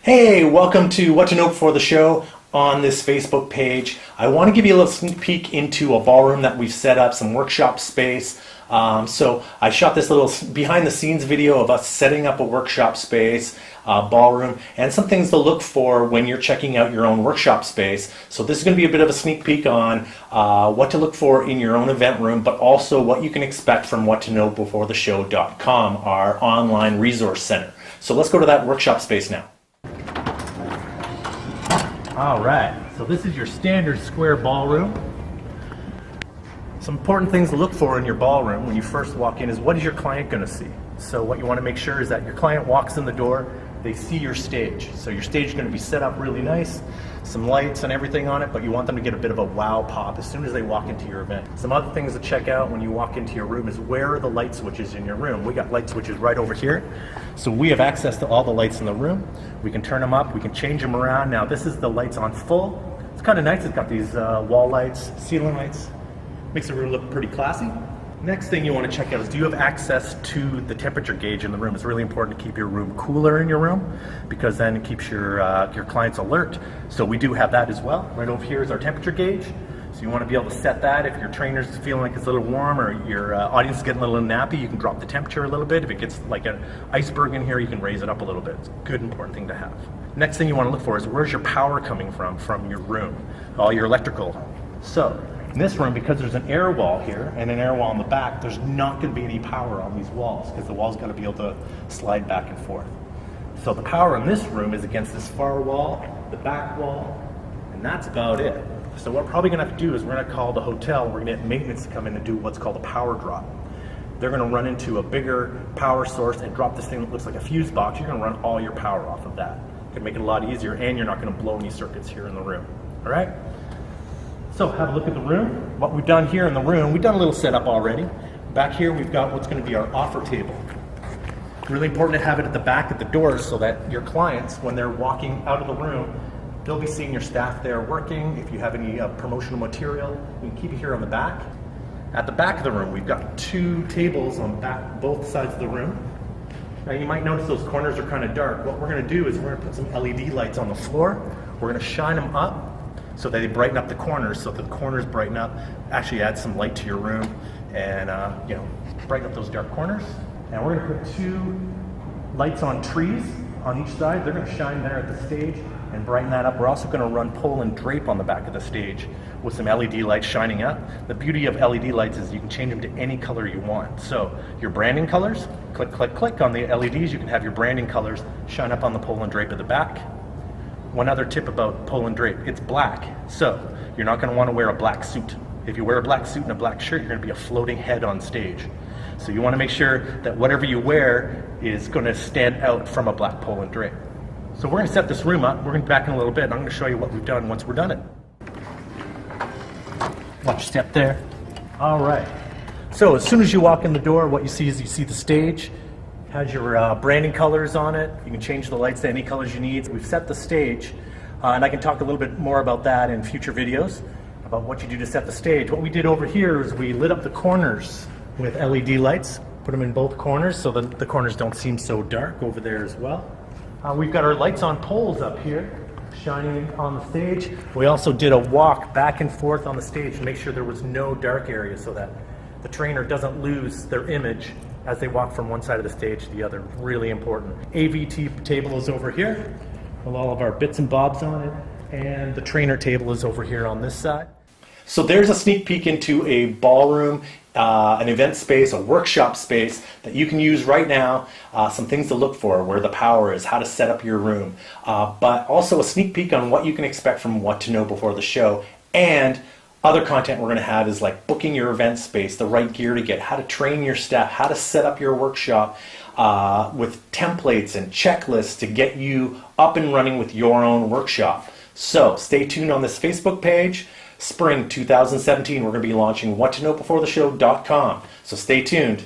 Hey, welcome to What to Know Before the Show on this Facebook page. I want to give you a little sneak peek into a ballroom that we've set up, some workshop space. So I shot this little behind the scenes video of us setting up a workshop space, ballroom, and some things to look for when you're checking out your own workshop space. So this is going to be a bit of a sneak peek on what to look for in your own event room, but also what you can expect from whattoknowbeforetheshow.com, our online resource center. So let's go to that workshop space now. All right, so this is your standard square ballroom. Some important things to look for in your ballroom when you first walk in is what is your client going to see? So what you want to make sure is that your client walks in the door, they see your stage. So your stage is going to be set up really nice, some lights and everything on it, but you want them to get a bit of a wow pop as soon as they walk into your event. Some other things to check out when you walk into your room is where are the light switches in your room? We got light switches right over here. So we have access to all the lights in the room. We can turn them up, we can change them around. Now this is the lights on full. It's kind of nice, it's got these wall lights, ceiling lights. Makes the room look pretty classy. Next thing you want to check out is, do you have access to the temperature gauge in the room? It's really important to keep your room cooler in your room because then it keeps your clients alert. So we do have that as well. Right over here is our temperature gauge. So you want to be able to set that. If your trainer's feeling like it's a little warm or your audience is getting a little nappy, you can drop the temperature a little bit. If it gets like an iceberg in here, you can raise it up a little bit. It's a good, important thing to have. Next thing you want to look for is, where's your power coming from your room? All your electrical. So in this room, because there's an air wall here and an air wall in the back, there's not going to be any power on these walls because the wall's got to be able to slide back and forth. So the power in this room is against this far wall, the back wall, and that's about it. So what we're probably going to have to do is we're going to call the hotel, we're going to get maintenance to come in and do what's called a power drop. They're going to run into a bigger power source and drop this thing that looks like a fuse box. You're going to run all your power off of that. It can make it a lot easier, and you're not going to blow any circuits here in the room. All right? So have a look at the room. What we've done here in the room, we've done a little setup already. Back here we've got what's going to be our offer table. Really important to have it at the back of the doors so that your clients, when they're walking out of the room, they'll be seeing your staff there working. If you have any promotional material, you can keep it here on the back. At the back of the room, we've got two tables on both sides of the room. Now you might notice those corners are kind of dark. What we're going to do is we're going to put some LED lights on the floor. We're going to shine them up so that they brighten up the corners. So that the corners brighten up, actually add some light to your room and brighten up those dark corners. And we're going to put two lights on trees on each side. They're going to shine there at the stage and brighten that up. We're also going to run pole and drape on the back of the stage with some LED lights shining up. The beauty of LED lights is you can change them to any color you want. So your branding colors, click, click, click on the LEDs. You can have your branding colors shine up on the pole and drape at the back. One other tip about pole and drape, it's black. So you're not going to want to wear a black suit. If you wear a black suit and a black shirt, you're going to be a floating head on stage. So you want to make sure that whatever you wear is going to stand out from a black pole and drape. So we're going to set this room up. We're going to be back in a little bit. I'm going to show you what we've done once we're done it. Watch your step there. All right. So as soon as you walk in the door, what you see is you see the stage. Has your branding colors on it. You can change the lights to any colors you need. We've set the stage, and I can talk a little bit more about that in future videos, about what you do to set the stage. What we did over here is we lit up the corners with LED lights, put them in both corners so that the corners don't seem so dark over there as well. We've got our lights on poles up here, shining on the stage. We also did a walk back and forth on the stage to make sure there was no dark area so that the trainer doesn't lose their image as they walk from one side of the stage to the other. Really important. AV table is over here with all of our bits and bobs on it, and the trainer table is over here on this side. So there's a sneak peek into a ballroom, an event space, a workshop space that you can use right now. Some things to look for, where the power is, how to set up your room, but also a sneak peek on what you can expect from What to Know Before the Show. And other content we're going to have is like booking your event space, the right gear to get, how to train your staff, how to set up your workshop with templates and checklists to get you up and running with your own workshop. So stay tuned on this Facebook page. Spring 2017, we're going to be launching whattoknowbeforetheshow.com. So stay tuned.